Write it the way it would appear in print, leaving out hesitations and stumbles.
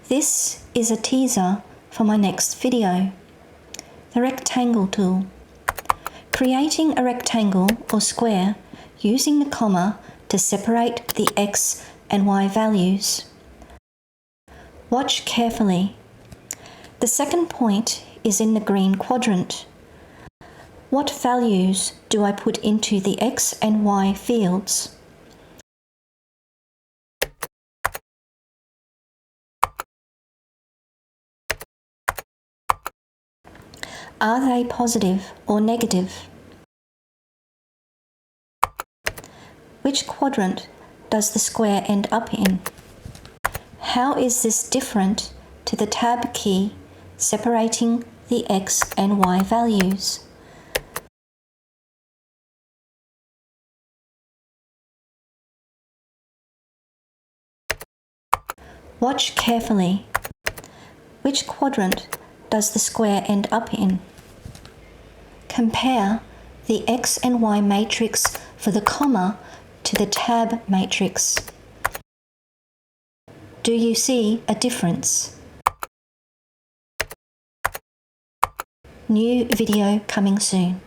This is a teaser for my next video, the rectangle tool. Creating a rectangle or square using the comma to separate the x and y values. Watch carefully. The second point is in the green quadrant. What values do I put into the x and y fields? Are they positive or negative? Which quadrant does the square end up in? How is this different to the tab key separating the x and y values? Watch carefully. Which quadrant does the square end up in? Compare the x and y matrix for the comma to the tab matrix. Do you see a difference? New video coming soon.